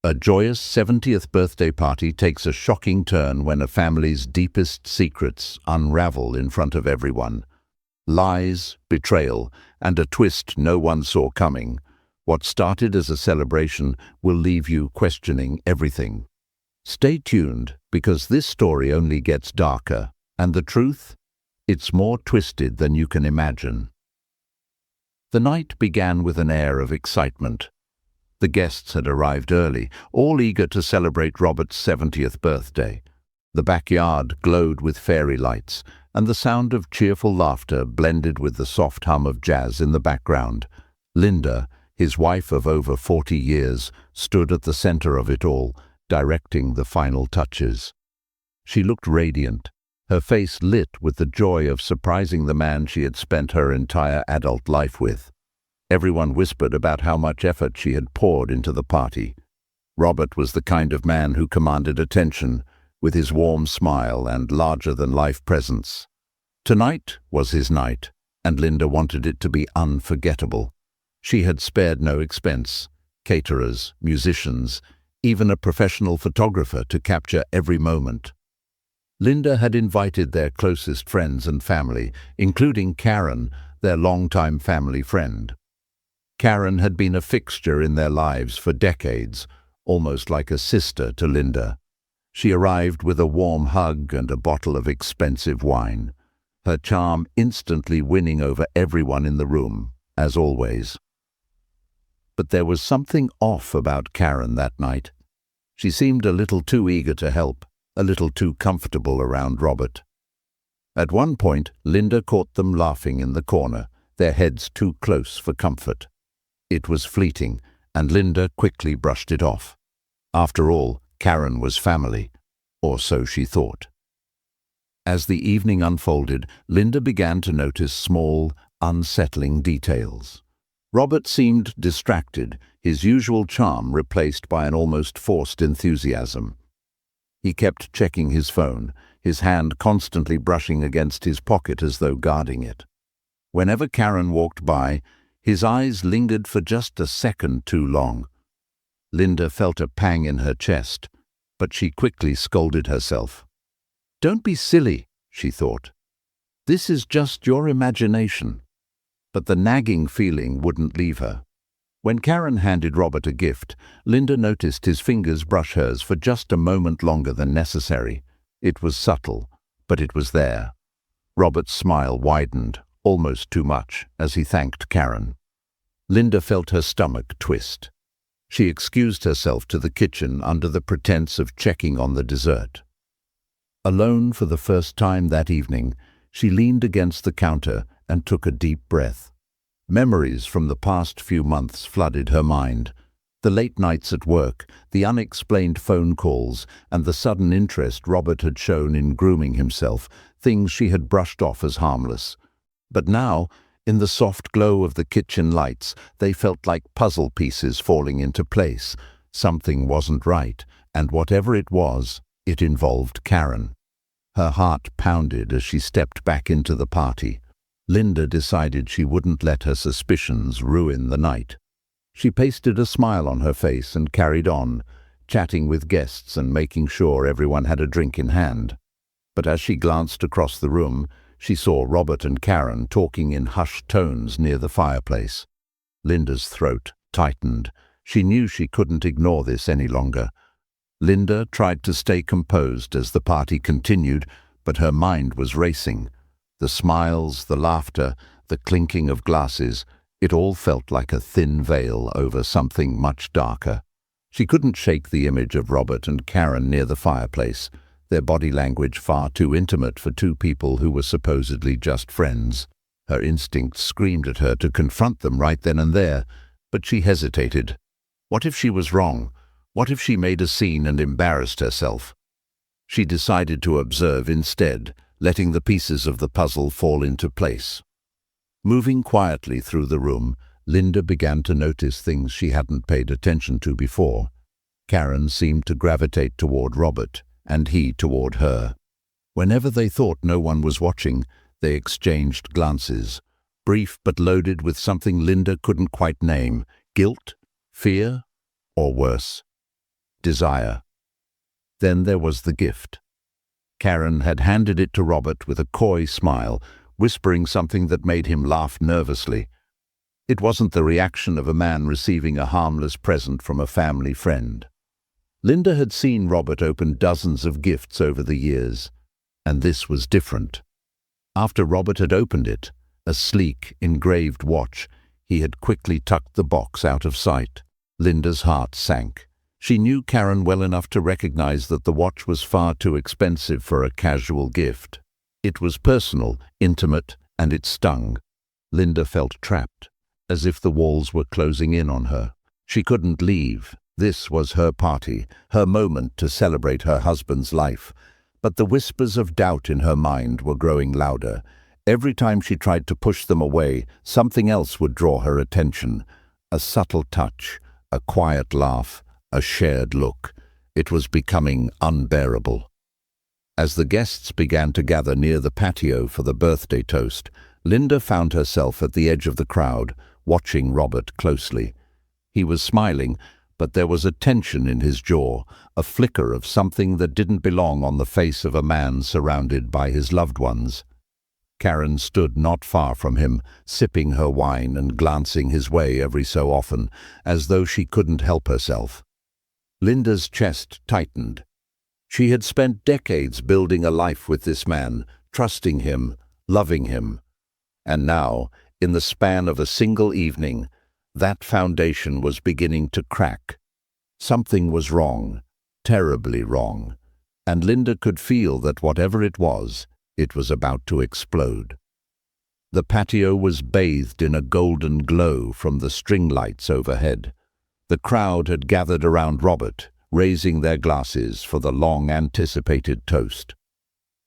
A joyous 70th birthday party takes a shocking turn when a family's deepest secrets unravel in front of everyone. Lies, betrayal, and a twist no one saw coming. What started as a celebration will leave you questioning everything. Stay tuned, because this story only gets darker, and the truth? It's more twisted than you can imagine. The night began with an air of excitement. The guests had arrived early, all eager to celebrate Robert's 70th birthday. The backyard glowed with fairy lights, and the sound of cheerful laughter blended with the soft hum of jazz in the background. Linda, his wife of over 40 years, stood at the center of it all, directing the final touches. She looked radiant, her face lit with the joy of surprising the man she had spent her entire adult life with. Everyone whispered about how much effort she had poured into the party. Robert was the kind of man who commanded attention, with his warm smile and larger-than-life presence. Tonight was his night, and Linda wanted it to be unforgettable. She had spared no expense: caterers, musicians, even a professional photographer to capture every moment. Linda had invited their closest friends and family, including Karen, their longtime family friend. Karen had been a fixture in their lives for decades, almost like a sister to Linda. She arrived with a warm hug and a bottle of expensive wine, her charm instantly winning over everyone in the room, as always. But there was something off about Karen that night. She seemed a little too eager to help, a little too comfortable around Robert. At one point, Linda caught them laughing in the corner, their heads too close for comfort. It was fleeting, and Linda quickly brushed it off. After all, Karen was family, or so she thought. As the evening unfolded, Linda began to notice small, unsettling details. Robert seemed distracted, his usual charm replaced by an almost forced enthusiasm. He kept checking his phone, his hand constantly brushing against his pocket as though guarding it. Whenever Karen walked by, his eyes lingered for just a second too long. Linda felt a pang in her chest, but she quickly scolded herself. "Don't be silly," she thought. "This is just your imagination." But the nagging feeling wouldn't leave her. When Karen handed Robert a gift, Linda noticed his fingers brush hers for just a moment longer than necessary. It was subtle, but it was there. Robert's smile widened, almost too much, as he thanked Karen. Linda felt her stomach twist. She excused herself to the kitchen under the pretense of checking on the dessert. Alone for the first time that evening, she leaned against the counter and took a deep breath. Memories from the past few months flooded her mind. The late nights at work, the unexplained phone calls, and the sudden interest Robert had shown in grooming himself, things she had brushed off as harmless. But now, in the soft glow of the kitchen lights, they felt like puzzle pieces falling into place. Something wasn't right, and whatever it was, it involved Karen. Her heart pounded as she stepped back into the party. Linda decided she wouldn't let her suspicions ruin the night. She pasted a smile on her face and carried on, chatting with guests and making sure everyone had a drink in hand. But as she glanced across the room, she saw Robert and Karen talking in hushed tones near the fireplace. Linda's throat tightened. She knew she couldn't ignore this any longer. Linda tried to stay composed as the party continued, but her mind was racing. The smiles, the laughter, the clinking of glasses, it all felt like a thin veil over something much darker. She couldn't shake the image of Robert and Karen near the fireplace, their body language far too intimate for two people who were supposedly just friends. Her instincts screamed at her to confront them right then and there, but she hesitated. What if she was wrong? What if she made a scene and embarrassed herself? She decided to observe instead, letting the pieces of the puzzle fall into place. Moving quietly through the room, Linda began to notice things she hadn't paid attention to before. Karen seemed to gravitate toward Robert, and he toward her. Whenever they thought no one was watching, they exchanged glances, brief but loaded with something Linda couldn't quite name: guilt, fear, or worse. desire. Then there was the gift. Karen had handed it to Robert with a coy smile, whispering something that made him laugh nervously. It wasn't the reaction of a man receiving a harmless present from a family friend. Linda had seen Robert open dozens of gifts over the years, and this was different. After Robert had opened it, a sleek, engraved watch, he had quickly tucked the box out of sight. Linda's heart sank. She knew Karen well enough to recognize that the watch was far too expensive for a casual gift. It was personal, intimate, and it stung. Linda felt trapped, as if the walls were closing in on her. She couldn't leave. This was her party, her moment to celebrate her husband's life. But the whispers of doubt in her mind were growing louder. Every time she tried to push them away, something else would draw her attention. A subtle touch, a quiet laugh, a shared look. It was becoming unbearable. As the guests began to gather near the patio for the birthday toast, Linda found herself at the edge of the crowd, watching Robert closely. He was smiling, but there was a tension in his jaw, a flicker of something that didn't belong on the face of a man surrounded by his loved ones. Karen stood not far from him, sipping her wine and glancing his way every so often, as though she couldn't help herself. Linda's chest tightened. She had spent decades building a life with this man, trusting him, loving him. And now, in the span of a single evening, that foundation was beginning to crack. Something was wrong, terribly wrong, and Linda could feel that whatever it was about to explode. The patio was bathed in a golden glow from the string lights overhead. The crowd had gathered around Robert, raising their glasses for the long-anticipated toast.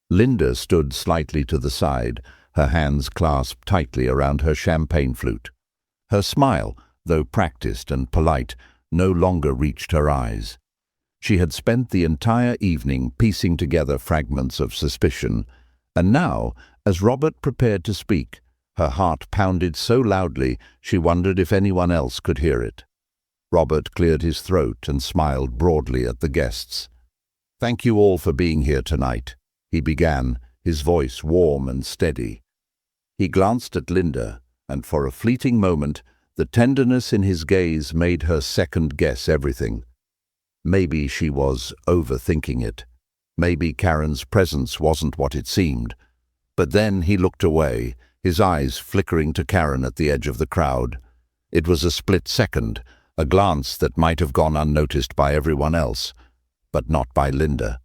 Linda stood slightly to the side, her hands clasped tightly around her champagne flute. Her smile, though practiced and polite, no longer reached her eyes. She had spent the entire evening piecing together fragments of suspicion, and now, as Robert prepared to speak, her heart pounded so loudly she wondered if anyone else could hear it. Robert cleared his throat and smiled broadly at the guests. "Thank you all for being here tonight," he began, his voice warm and steady. He glanced at Linda, and for a fleeting moment, the tenderness in his gaze made her second-guess everything. Maybe she was overthinking it. Maybe Karen's presence wasn't what it seemed. But then he looked away, his eyes flickering to Karen at the edge of the crowd. It was a split second, a glance that might have gone unnoticed by everyone else, but not by Linda.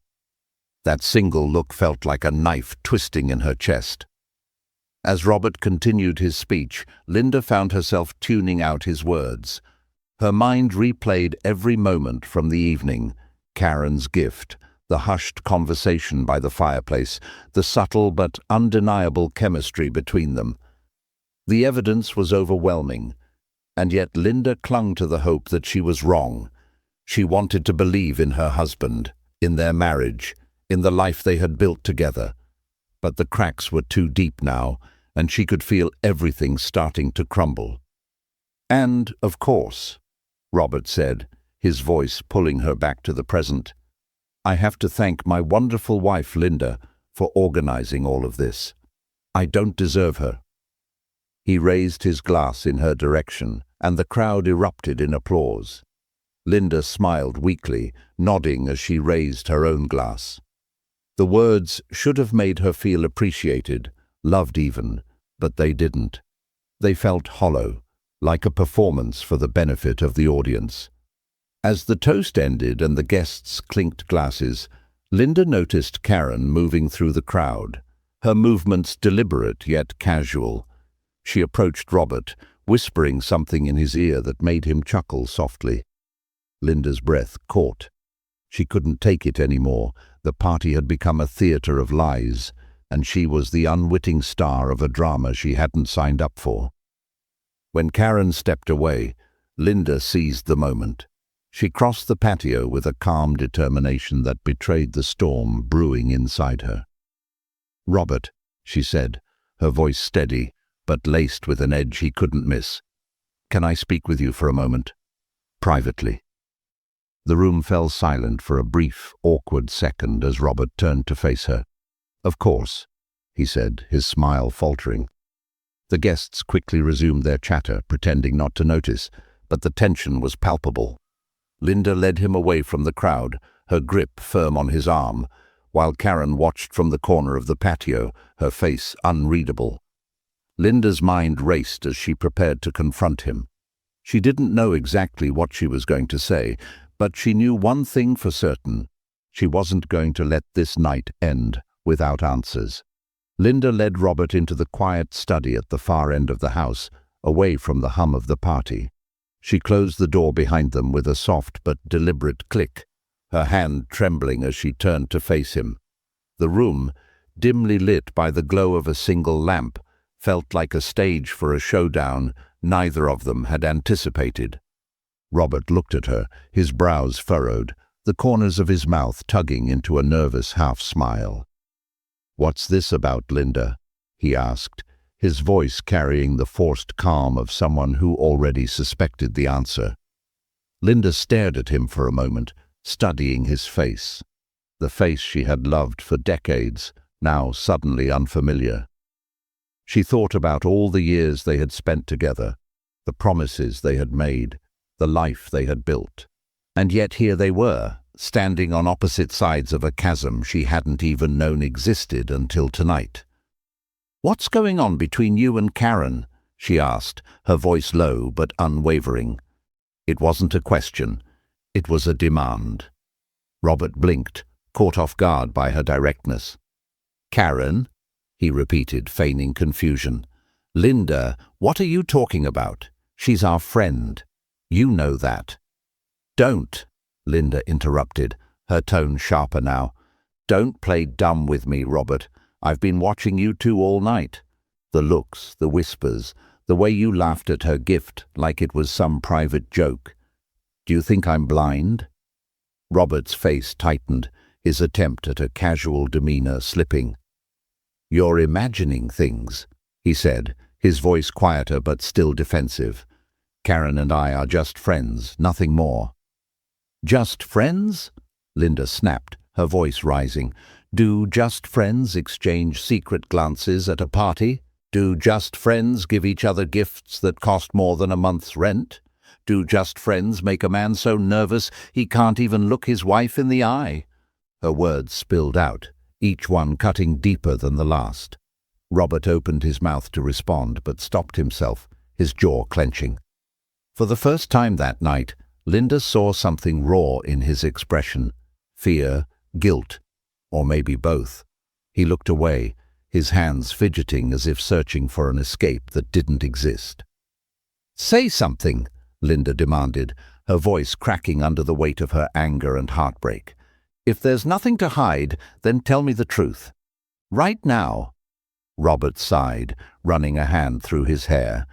That single look felt like a knife twisting in her chest. As Robert continued his speech, Linda found herself tuning out his words. Her mind replayed every moment from the evening: Karen's gift, the hushed conversation by the fireplace, the subtle but undeniable chemistry between them. The evidence was overwhelming, and yet Linda clung to the hope that she was wrong. She wanted to believe in her husband, in their marriage, in the life they had built together. But the cracks were too deep now, and she could feel everything starting to crumble. "And, of course," Robert said, his voice pulling her back to the present, "I have to thank my wonderful wife, Linda, for organizing all of this. I don't deserve her." He raised his glass in her direction, and the crowd erupted in applause. Linda smiled weakly, nodding as she raised her own glass. The words should have made her feel appreciated, loved even, but they didn't. They felt hollow, like a performance for the benefit of the audience. As the toast ended and the guests clinked glasses, Linda noticed Karen moving through the crowd, her movements deliberate yet casual. She approached Robert, whispering something in his ear that made him chuckle softly. Linda's breath caught. She couldn't take it anymore. The party had become a theater of lies, and she was the unwitting star of a drama she hadn't signed up for. When Karen stepped away, Linda seized the moment. She crossed the patio with a calm determination that betrayed the storm brewing inside her. "Robert," she said, her voice steady, but laced with an edge he couldn't miss. "Can I speak with you for a moment? Privately?" The room fell silent for a brief, awkward second as Robert turned to face her. "Of course," he said, his smile faltering. The guests quickly resumed their chatter, pretending not to notice, but the tension was palpable. Linda led him away from the crowd, her grip firm on his arm, while Karen watched from the corner of the patio, her face unreadable. Linda's mind raced as she prepared to confront him. She didn't know exactly what she was going to say, but she knew one thing for certain. She wasn't going to let this night end without answers. Linda led Robert into the quiet study at the far end of the house, away from the hum of the party. She closed the door behind them with a soft but deliberate click, her hand trembling as she turned to face him. The room, dimly lit by the glow of a single lamp, felt like a stage for a showdown neither of them had anticipated. Robert looked at her, his brows furrowed, the corners of his mouth tugging into a nervous half-smile. "What's this about, Linda?" he asked, his voice carrying the forced calm of someone who already suspected the answer. Linda stared at him for a moment, studying his face. The face she had loved for decades, now suddenly unfamiliar. She thought about all the years they had spent together, the promises they had made, the life they had built. And yet here they were, standing on opposite sides of a chasm she hadn't even known existed until tonight. "What's going on between you and Karen?" she asked, her voice low but unwavering. It wasn't a question, it was a demand. Robert blinked, caught off guard by her directness. "Karen?" he repeated, feigning confusion. "Linda, what are you talking about? She's our friend. You know that." "Don't," Linda interrupted, her tone sharper now. "Don't play dumb with me, Robert. I've been watching you two all night. The looks, the whispers, the way you laughed at her gift like it was some private joke. Do you think I'm blind?" Robert's face tightened, his attempt at a casual demeanor slipping. "You're imagining things," he said, his voice quieter but still defensive. "Karen and I are just friends, nothing more." "Just friends?" Linda snapped, her voice rising. "Do just friends exchange secret glances at a party? Do just friends give each other gifts that cost more than a month's rent? Do just friends make a man so nervous he can't even look his wife in the eye?" Her words spilled out, each one cutting deeper than the last. Robert opened his mouth to respond, but stopped himself, his jaw clenching. For the first time that night, Linda saw something raw in his expression. Fear, guilt, or maybe both. He looked away, his hands fidgeting as if searching for an escape that didn't exist. "Say something," Linda demanded, her voice cracking under the weight of her anger and heartbreak. "If there's nothing to hide, then tell me the truth. Right now." Robert sighed, running a hand through his hair.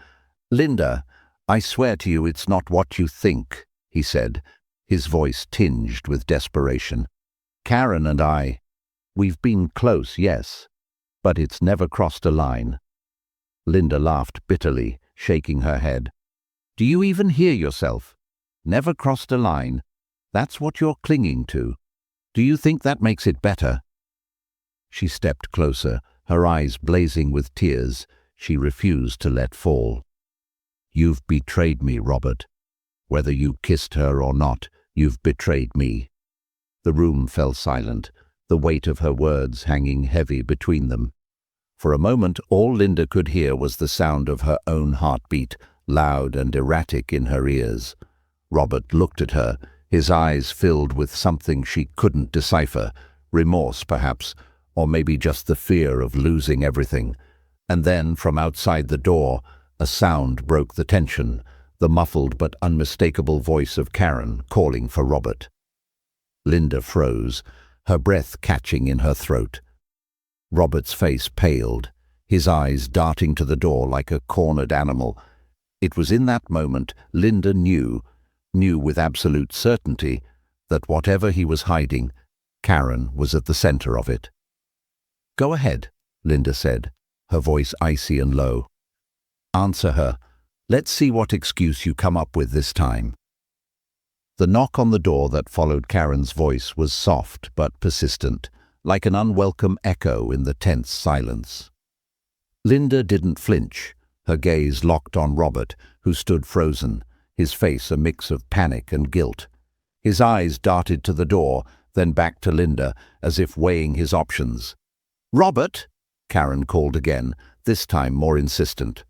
"Linda, I swear to you it's not what you think," he said, his voice tinged with desperation. "Karen and we've been close, yes, but it's never crossed a line." Linda laughed bitterly, shaking her head. "Do you even hear yourself? Never crossed a line. That's what you're clinging to. Do you think that makes it better?" She stepped closer, her eyes blazing with tears she refused to let fall. "You've betrayed me, Robert. Whether you kissed her or not, you've betrayed me." The room fell silent, the weight of her words hanging heavy between them. For a moment, all Linda could hear was the sound of her own heartbeat, loud and erratic in her ears. Robert looked at her, his eyes filled with something she couldn't decipher, remorse perhaps, or maybe just the fear of losing everything. And then, from outside the door, a sound broke the tension, the muffled but unmistakable voice of Karen calling for Robert. Linda froze, her breath catching in her throat. Robert's face paled, his eyes darting to the door like a cornered animal. It was in that moment Linda knew with absolute certainty, that whatever he was hiding, Karen was at the center of it. "Go ahead," Linda said, her voice icy and low. "Answer her. Let's see what excuse you come up with this time." The knock on the door that followed Karen's voice was soft but persistent, like an unwelcome echo in the tense silence. Linda didn't flinch, her gaze locked on Robert, who stood frozen, his face a mix of panic and guilt. His eyes darted to the door, then back to Linda, as if weighing his options. "Robert!" Karen called again, this time more insistent.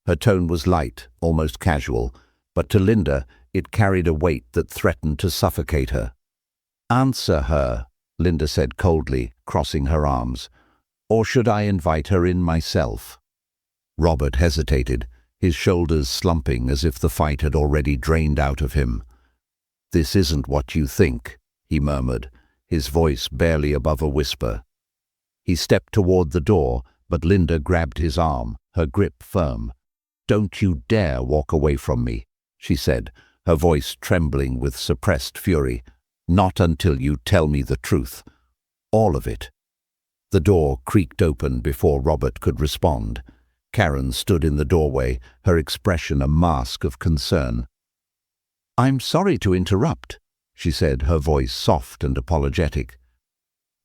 Her tone was light, almost casual, but to Linda it carried a weight that threatened to suffocate her. "Answer her," Linda said coldly, crossing her arms. "Or should I invite her in myself?" Robert hesitated, his shoulders slumping as if the fight had already drained out of him. "This isn't what you think," he murmured, his voice barely above a whisper. He stepped toward the door, but Linda grabbed his arm, her grip firm. "Don't you dare walk away from me," she said, her voice trembling with suppressed fury. "Not until you tell me the truth. All of it." The door creaked open before Robert could respond. Karen stood in the doorway, her expression a mask of concern. "I'm sorry to interrupt," she said, her voice soft and apologetic.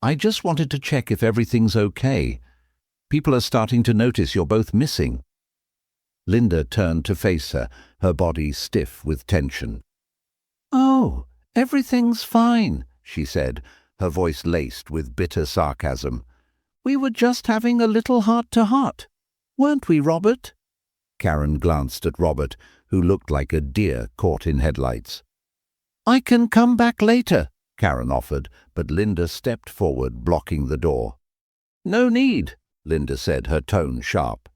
"I just wanted to check if everything's okay. People are starting to notice you're both missing." Linda turned to face her, her body stiff with tension. "Oh, everything's fine," she said, her voice laced with bitter sarcasm. "We were just having a little heart-to-heart, weren't we, Robert?" Karen glanced at Robert, who looked like a deer caught in headlights. "I can come back later," Karen offered, but Linda stepped forward, blocking the door. "No need," Linda said, her tone sharp.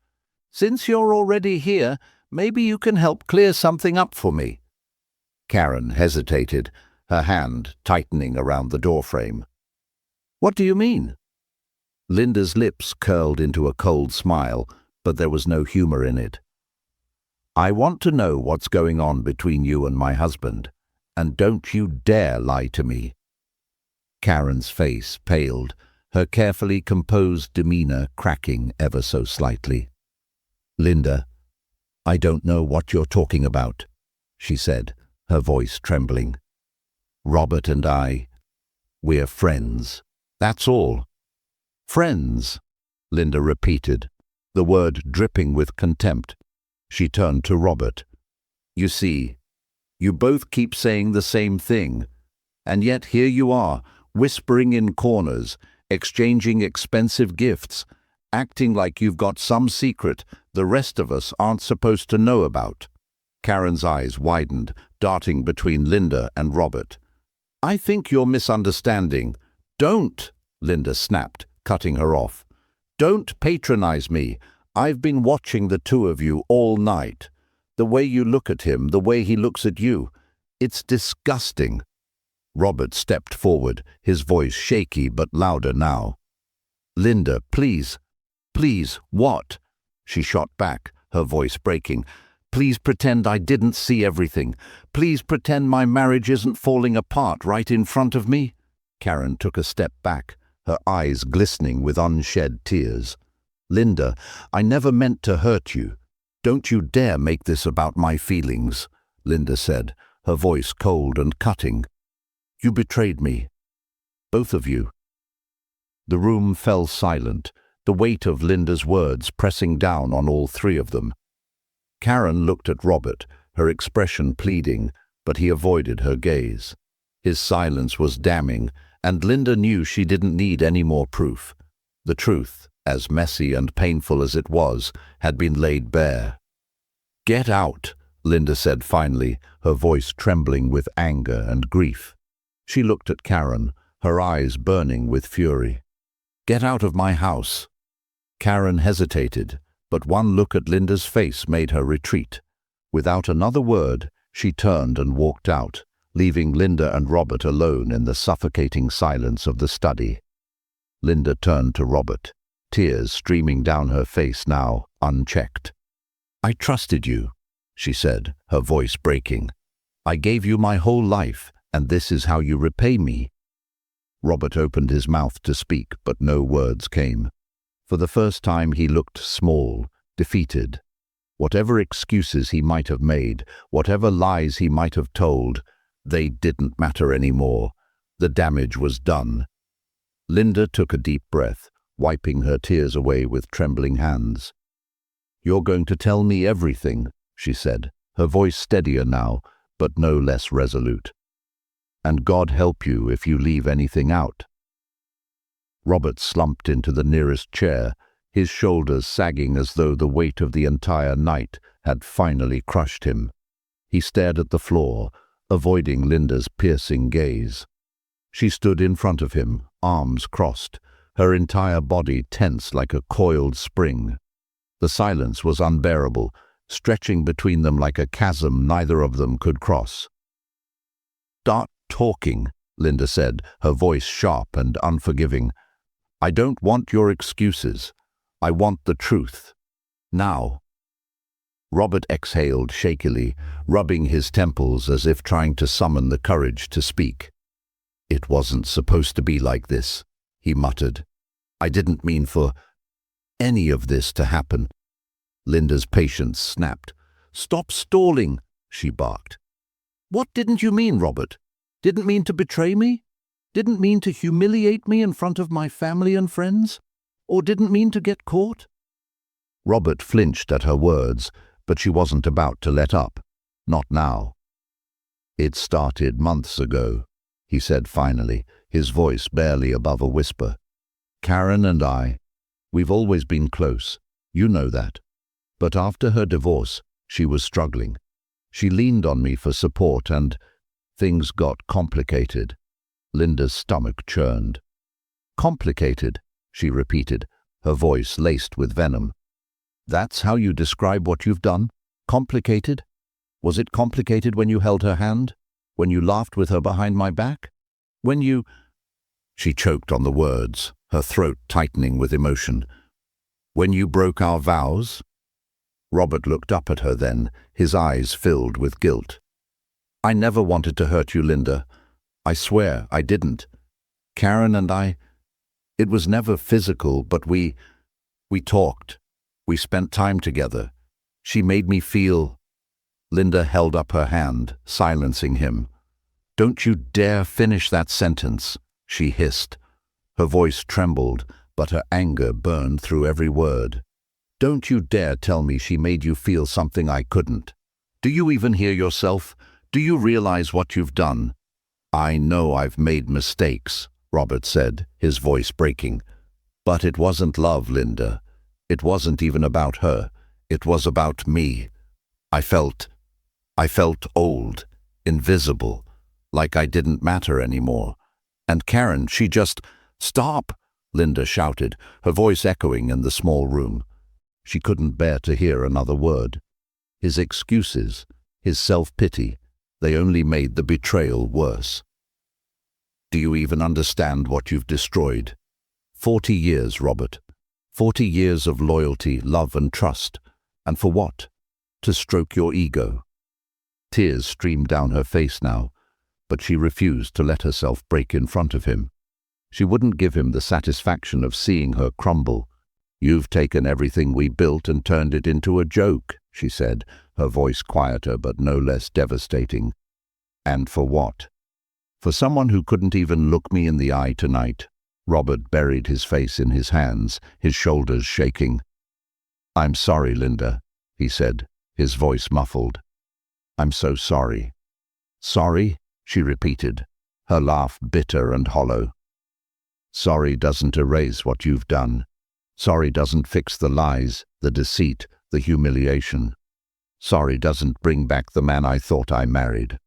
"Since you're already here, maybe you can help clear something up for me." Karen hesitated, her hand tightening around the doorframe. "What do you mean?" Linda's lips curled into a cold smile, but there was no humor in it. "I want to know what's going on between you and my husband, and don't you dare lie to me." Karen's face paled, her carefully composed demeanor cracking ever so slightly. "Linda, I don't know what you're talking about," she said, her voice trembling. "Robert and we're friends. That's all." "Friends," Linda repeated, the word dripping with contempt. She turned to Robert. "You see, you both keep saying the same thing, and yet here you are, whispering in corners, exchanging expensive gifts, acting like you've got some secret the rest of us aren't supposed to know about." Karen's eyes widened, darting between Linda and Robert. "I think you're misunderstanding." "Don't," Linda snapped, cutting her off. "Don't patronize me. I've been watching the two of you all night. The way you look at him, the way he looks at you. It's disgusting." Robert stepped forward, his voice shaky but louder now. "Linda, please. Please, what?" She shot back, her voice breaking. "Please pretend I didn't see everything. Please pretend my marriage isn't falling apart right in front of me." Karen took a step back, her eyes glistening with unshed tears. "Linda, I never meant to hurt you. Don't you dare make this about my feelings," Linda said, her voice cold and cutting. "You betrayed me. Both of you." The room fell silent, the weight of Linda's words pressing down on all three of them. Karen looked at Robert, her expression pleading, but he avoided her gaze. His silence was damning, and Linda knew she didn't need any more proof. The truth, as messy and painful as it was, had been laid bare. "Get out," Linda said finally, her voice trembling with anger and grief. She looked at Karen, her eyes burning with fury. "Get out of my house." Karen hesitated, but one look at Linda's face made her retreat. Without another word, she turned and walked out, leaving Linda and Robert alone in the suffocating silence of the study. Linda turned to Robert, tears streaming down her face now, unchecked. "I trusted you," she said, her voice breaking. "I gave you my whole life, and this is how you repay me." Robert opened his mouth to speak, but no words came. For the first time he looked small, defeated. Whatever excuses he might have made, whatever lies he might have told, They didn't matter anymore. The damage was done. Linda took a deep breath, wiping her tears away with trembling hands. "You're going to tell me everything," she said, her voice steadier now, but no less resolute. "And God help you if you leave anything out." Robert slumped into the nearest chair, his shoulders sagging as though the weight of the entire night had finally crushed him. He stared at the floor, avoiding Linda's piercing gaze. She stood in front of him, arms crossed, her entire body tense like a coiled spring. The silence was unbearable, stretching between them like a chasm neither of them could cross. "Start talking," Linda said, her voice sharp and unforgiving. "I don't want your excuses. I want the truth. Now." Robert exhaled shakily, rubbing his temples as if trying to summon the courage to speak. "It wasn't supposed to be like this," he muttered. "I didn't mean for any of this to happen." Linda's patience snapped. "Stop stalling," she barked. "What didn't you mean, Robert? Didn't mean to betray me? Didn't mean to humiliate me in front of my family and friends? Or didn't mean to get caught?" Robert flinched at her words, but she wasn't about to let up. Not now. "It started months ago," he said finally, his voice barely above a whisper. "Karen and we've always been close. You know that. But after her divorce, she was struggling. She leaned on me for support and things got complicated." Linda's stomach churned. "Complicated," she repeated, her voice laced with venom. "That's how you describe what you've done? Complicated? Was it complicated when you held her hand? When you laughed with her behind my back? When you—" She choked on the words, her throat tightening with emotion. "When you broke our vows?" Robert looked up at her then, his eyes filled with guilt. "I never wanted to hurt you, Linda. I swear I didn't. Karen and it was never physical, but we talked. We spent time together. She made me feel—" Linda held up her hand, silencing him. "Don't you dare finish that sentence," she hissed. Her voice trembled, but her anger burned through every word. "Don't you dare tell me she made you feel something I couldn't. Do you even hear yourself? Do you realize what you've done?" "I know I've made mistakes," Robert said, his voice breaking. "But it wasn't love, Linda. It wasn't even about her. It was about me. I felt old, invisible, like I didn't matter anymore. And Karen, she just—" "Stop!" Linda shouted, her voice echoing in the small room. She couldn't bear to hear another word. His excuses, his self-pity, they only made the betrayal worse. "Do you even understand what you've destroyed? 40 years, Robert. 40 years of loyalty, love and trust. And for what? To stroke your ego." Tears streamed down her face now, but she refused to let herself break in front of him. She wouldn't give him the satisfaction of seeing her crumble. "You've taken everything we built and turned it into a joke," she said, her voice quieter but no less devastating. "And for what? For someone who couldn't even look me in the eye tonight." Robert buried his face in his hands, his shoulders shaking. "I'm sorry, Linda," he said, his voice muffled. "I'm so sorry." "Sorry?" she repeated, her laugh bitter and hollow. "Sorry doesn't erase what you've done. Sorry doesn't fix the lies, the deceit, the humiliation. Sorry doesn't bring back the man I thought I married."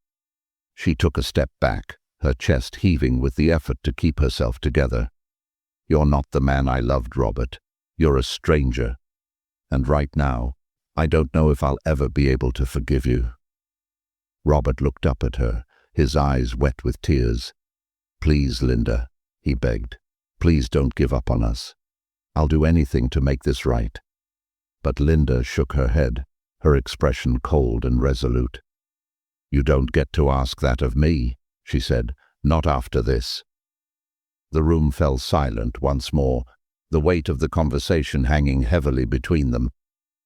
She took a step back, her chest heaving with the effort to keep herself together. "You're not the man I loved, Robert. You're a stranger. And right now, I don't know if I'll ever be able to forgive you." Robert looked up at her, his eyes wet with tears. "Please, Linda," he begged. "Please don't give up on us. I'll do anything to make this right." But Linda shook her head, her expression cold and resolute. "You don't get to ask that of me," she said, "not after this." The room fell silent once more, the weight of the conversation hanging heavily between them.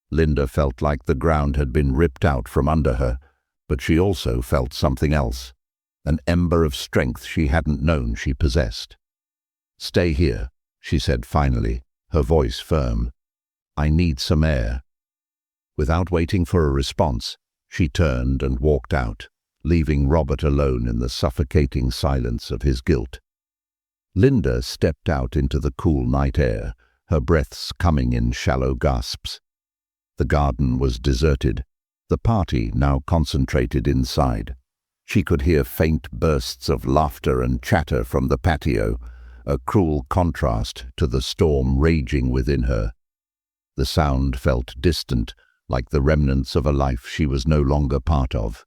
Linda felt like the ground had been ripped out from under her, but she also felt something else. an ember of strength she hadn't known she possessed. "Stay here," she said finally, her voice firm. "I need some air." Without waiting for a response, she turned and walked out, leaving Robert alone in the suffocating silence of his guilt. Linda stepped out into the cool night air, her breaths coming in shallow gasps. The garden was deserted, the party now concentrated inside. She could hear faint bursts of laughter and chatter from the patio, a cruel contrast to the storm raging within her. The sound felt distant, like the remnants of a life she was no longer part of.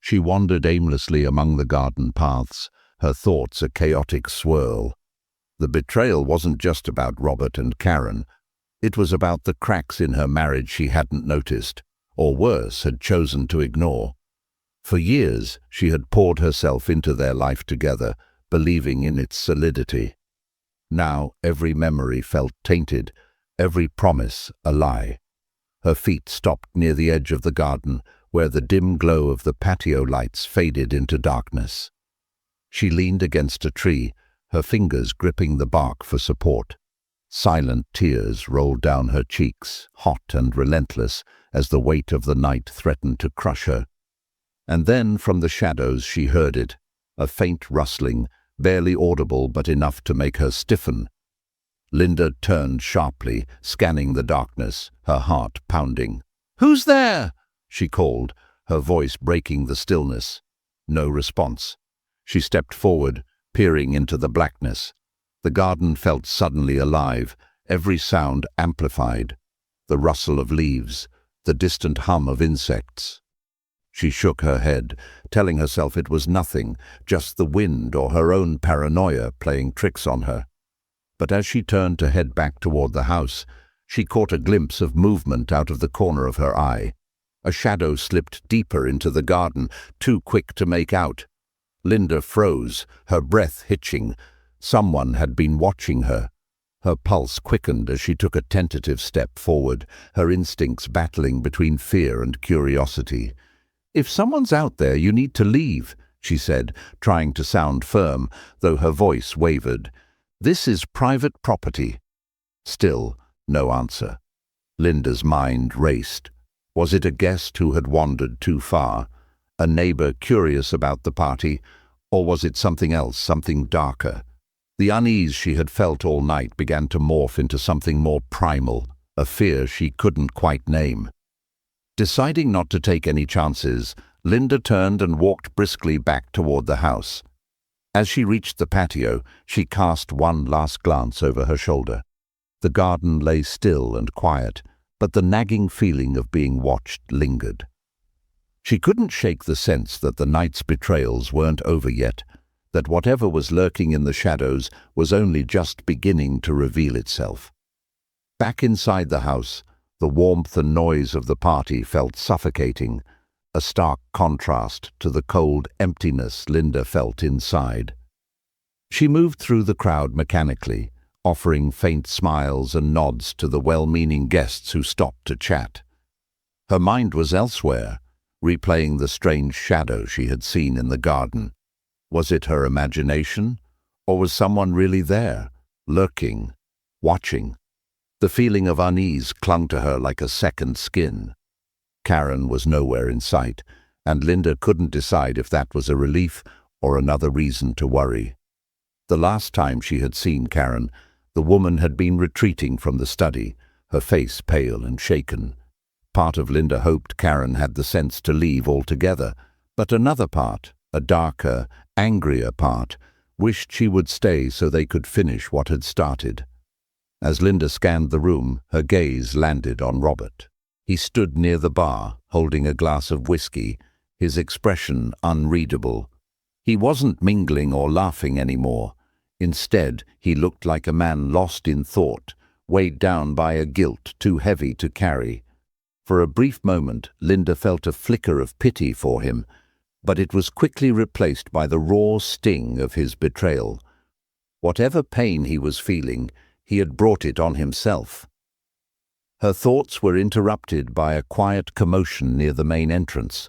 She wandered aimlessly among the garden paths, her thoughts a chaotic swirl. The betrayal wasn't just about Robert and Karen. It was about the cracks in her marriage she hadn't noticed, or worse, had chosen to ignore. For years, she had poured herself into their life together, believing in its solidity. Now, every memory felt tainted, every promise a lie. Her feet stopped near the edge of the garden, where the dim glow of the patio lights faded into darkness. She leaned against a tree, her fingers gripping the bark for support. Silent tears rolled down her cheeks, hot and relentless, as the weight of the night threatened to crush her. And then, from the shadows, she heard it, a faint rustling, barely audible but enough to make her stiffen. Linda turned sharply, scanning the darkness, her heart pounding. "Who's there?" she called, her voice breaking the stillness. No response. She stepped forward, peering into the blackness. The garden felt suddenly alive, every sound amplified. The rustle of leaves, the distant hum of insects. She shook her head, telling herself it was nothing, just the wind or her own paranoia playing tricks on her. But as she turned to head back toward the house, she caught a glimpse of movement out of the corner of her eye. A shadow slipped deeper into the garden, too quick to make out. Linda froze, her breath hitching. Someone had been watching her. Her pulse quickened as she took a tentative step forward, her instincts battling between fear and curiosity. "If someone's out there, you need to leave," she said, trying to sound firm, though her voice wavered. "This is private property." Still, no answer. Linda's mind raced. Was it a guest who had wandered too far? A neighbor curious about the party? Or was it something else, something darker? The unease she had felt all night began to morph into something more primal, a fear she couldn't quite name. Deciding not to take any chances, Linda turned and walked briskly back toward the house. As she reached the patio, she cast one last glance over her shoulder. The garden lay still and quiet, but the nagging feeling of being watched lingered. She couldn't shake the sense that the night's betrayals weren't over yet, that whatever was lurking in the shadows was only just beginning to reveal itself. Back inside the house, the warmth and noise of the party felt suffocating, a stark contrast to the cold emptiness Linda felt inside. She moved through the crowd mechanically, offering faint smiles and nods to the well-meaning guests who stopped to chat. Her mind was elsewhere, replaying the strange shadow she had seen in the garden. Was it her imagination, or was someone really there, lurking, watching? The feeling of unease clung to her like a second skin. Karen was nowhere in sight, and Linda couldn't decide if that was a relief or another reason to worry. The last time she had seen Karen, the woman had been retreating from the study, her face pale and shaken. Part of Linda hoped Karen had the sense to leave altogether, but another part, a darker, angrier part, wished she would stay so they could finish what had started. As Linda scanned the room, her gaze landed on Robert. He stood near the bar, holding a glass of whiskey, his expression unreadable. He wasn't mingling or laughing anymore. Instead, he looked like a man lost in thought, weighed down by a guilt too heavy to carry. For a brief moment, Linda felt a flicker of pity for him, but it was quickly replaced by the raw sting of his betrayal. Whatever pain he was feeling, he had brought it on himself. Her thoughts were interrupted by a quiet commotion near the main entrance.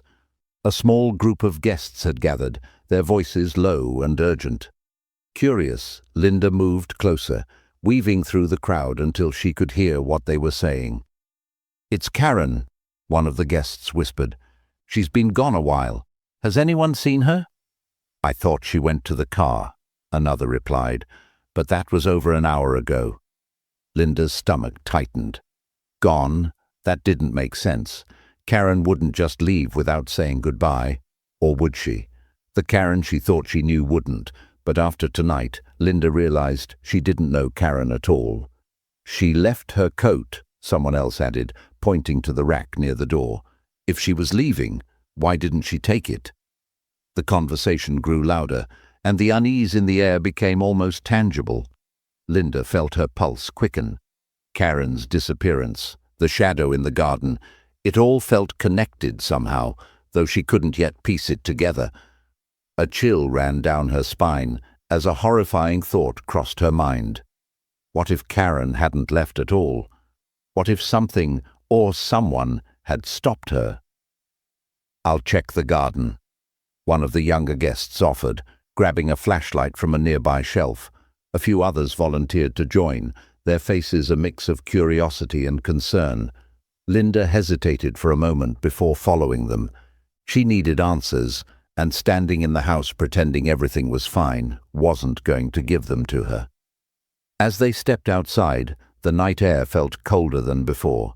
A small group of guests had gathered, their voices low and urgent. Curious, Linda moved closer, weaving through the crowd until she could hear what they were saying. "It's Karen," one of the guests whispered. "She's been gone a while. Has anyone seen her?" "I thought she went to the car," another replied, "but that was over an hour ago." Linda's stomach tightened. Gone? That didn't make sense. Karen wouldn't just leave without saying goodbye. Or would she? The Karen she thought she knew wouldn't, but after tonight, Linda realized she didn't know Karen at all. "She left her coat," someone else added, pointing to the rack near the door. "If she was leaving, why didn't she take it?" The conversation grew louder, and the unease in the air became almost tangible. Linda felt her pulse quicken. Karen's disappearance, the shadow in the garden, it all felt connected somehow, though she couldn't yet piece it together. A chill ran down her spine as a horrifying thought crossed her mind. What if Karen hadn't left at all? What if something or someone had stopped her? "I'll check the garden," one of the younger guests offered, grabbing a flashlight from a nearby shelf. A few others volunteered to join, their faces a mix of curiosity and concern. Linda hesitated for a moment before following them. She needed answers, and standing in the house pretending everything was fine wasn't going to give them to her. As they stepped outside, the night air felt colder than before.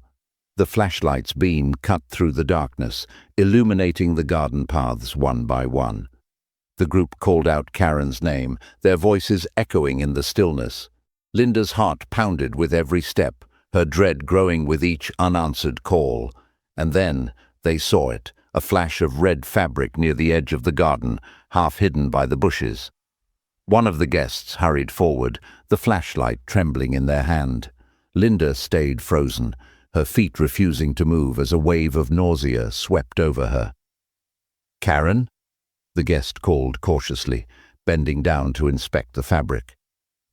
The flashlight's beam cut through the darkness, illuminating the garden paths one by one. The group called out Karen's name, their voices echoing in the stillness. Linda's heart pounded with every step, her dread growing with each unanswered call. And then they saw it, a flash of red fabric near the edge of the garden, half hidden by the bushes. One of the guests hurried forward, the flashlight trembling in their hand. Linda stayed frozen, her feet refusing to move as a wave of nausea swept over her. "Karen?" the guest called cautiously, bending down to inspect the fabric.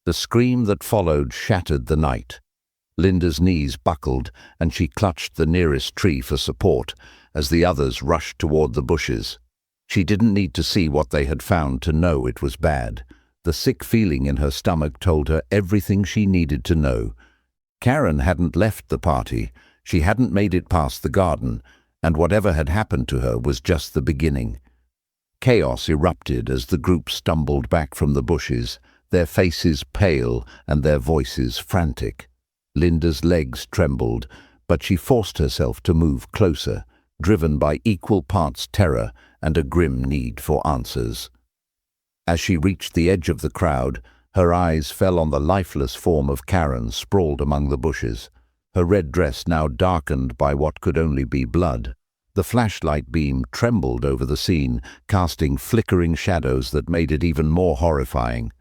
The scream that followed shattered the night. Linda's knees buckled, and she clutched the nearest tree for support as the others rushed toward the bushes. She didn't need to see what they had found to know it was bad. The sick feeling in her stomach told her everything she needed to know. Karen hadn't left the party, she hadn't made it past the garden, and whatever had happened to her was just the beginning. Chaos erupted as the group stumbled back from the bushes, their faces pale and their voices frantic. Linda's legs trembled, but she forced herself to move closer, driven by equal parts terror and a grim need for answers. As she reached the edge of the crowd, her eyes fell on the lifeless form of Karen sprawled among the bushes, her red dress now darkened by what could only be blood. The flashlight beam trembled over the scene, casting flickering shadows that made it even more horrifying.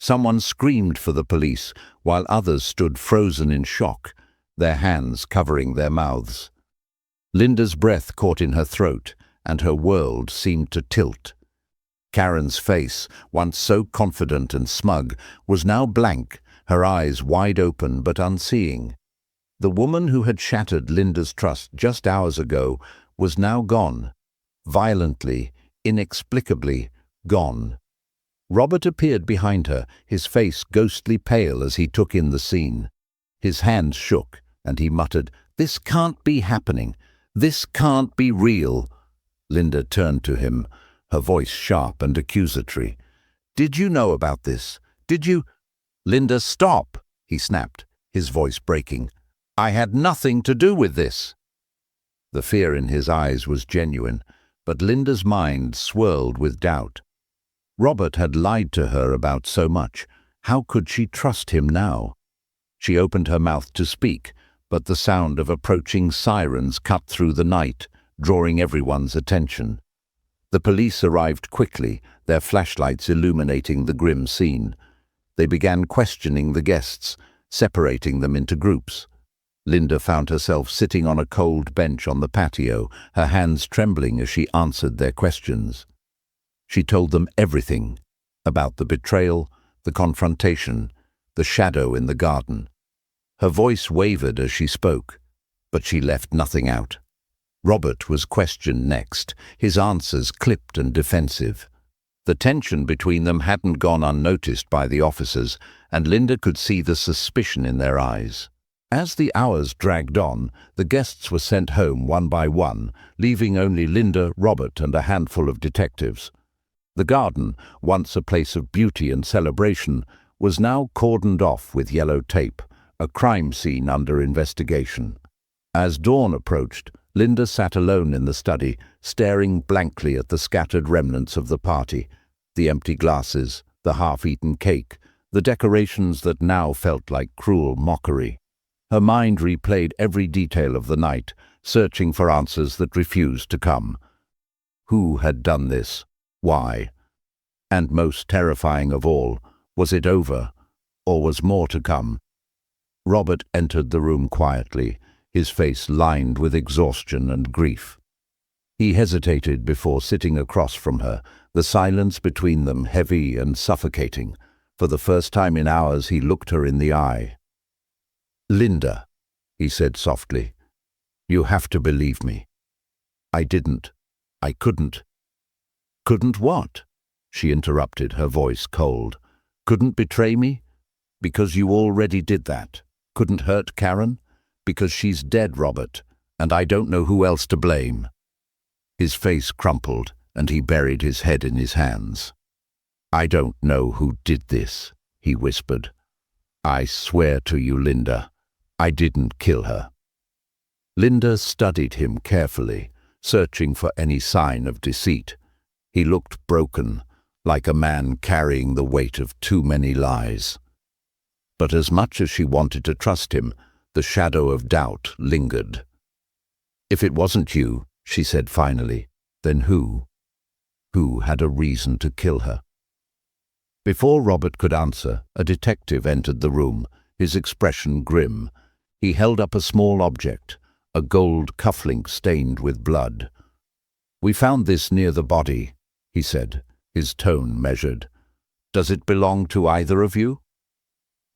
Someone screamed for the police, while others stood frozen in shock, their hands covering their mouths. Linda's breath caught in her throat, and her world seemed to tilt. Karen's face, once so confident and smug, was now blank, her eyes wide open but unseeing. The woman who had shattered Linda's trust just hours ago was now gone. Violently, inexplicably gone. Robert appeared behind her, his face ghostly pale as he took in the scene. His hands shook, and he muttered, "This can't be happening. This can't be real." Linda turned to him, her voice sharp and accusatory. "Did you know about this? Did you—" "Linda, stop!" he snapped, his voice breaking. "I had nothing to do with this." The fear in his eyes was genuine, but Linda's mind swirled with doubt. Robert had lied to her about so much. How could she trust him now? She opened her mouth to speak, but the sound of approaching sirens cut through the night, drawing everyone's attention. The police arrived quickly, their flashlights illuminating the grim scene. They began questioning the guests, separating them into groups. Linda found herself sitting on a cold bench on the patio, her hands trembling as she answered their questions. She told them everything about the betrayal, the confrontation, the shadow in the garden. Her voice wavered as she spoke, but she left nothing out. Robert was questioned next, his answers clipped and defensive. The tension between them hadn't gone unnoticed by the officers, and Linda could see the suspicion in their eyes. As the hours dragged on, the guests were sent home one by one, leaving only Linda, Robert, and a handful of detectives. The garden, once a place of beauty and celebration, was now cordoned off with yellow tape, a crime scene under investigation. As dawn approached, Linda sat alone in the study, staring blankly at the scattered remnants of the party, the empty glasses, the half-eaten cake, the decorations that now felt like cruel mockery. Her mind replayed every detail of the night, searching for answers that refused to come. Who had done this? Why? And most terrifying of all, was it over, or was more to come? Robert entered the room quietly, his face lined with exhaustion and grief. He hesitated before sitting across from her, the silence between them heavy and suffocating. For the first time in hours he looked her in the eye. "Linda," he said softly, "you have to believe me. I didn't. I couldn't." "Couldn't what?" she interrupted, her voice cold. "Couldn't betray me? Because you already did that. Couldn't hurt Karen? Because she's dead, Robert, and I don't know who else to blame." His face crumpled, and he buried his head in his hands. "I don't know who did this," he whispered. "I swear to you, Linda, I didn't kill her." Linda studied him carefully, searching for any sign of deceit. He looked broken, like a man carrying the weight of too many lies. But as much as she wanted to trust him, the shadow of doubt lingered. "If it wasn't you," she said finally, "then who? Who had a reason to kill her?" Before Robert could answer, a detective entered the room, his expression grim. He held up a small object, a gold cufflink stained with blood. "We found this near the body," he said, his tone measured. "Does it belong to either of you?"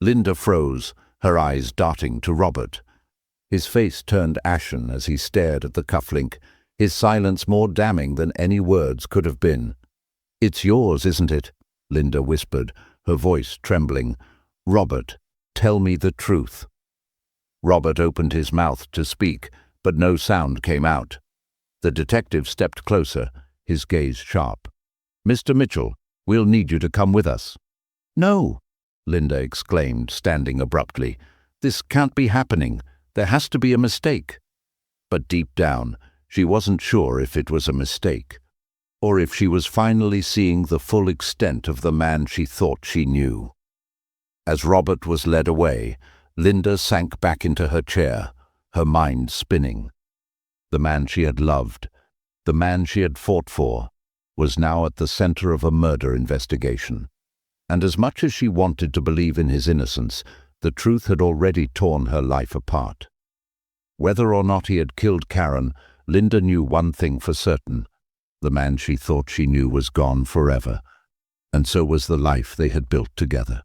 Linda froze, her eyes darting to Robert. His face turned ashen as he stared at the cufflink, his silence more damning than any words could have been. "It's yours, isn't it?" Linda whispered, her voice trembling. "Robert, tell me the truth." Robert opened his mouth to speak, but no sound came out. The detective stepped closer, his gaze sharp. "Mr. Mitchell, we'll need you to come with us." "No!" Linda exclaimed, standing abruptly. "This can't be happening. There has to be a mistake." But deep down, she wasn't sure if it was a mistake, or if she was finally seeing the full extent of the man she thought she knew. As Robert was led away, Linda sank back into her chair, her mind spinning. The man she had loved, the man she had fought for, was now at the center of a murder investigation. And as much as she wanted to believe in his innocence, the truth had already torn her life apart. Whether or not he had killed Karen, Linda knew one thing for certain. The man she thought she knew was gone forever, and so was the life they had built together.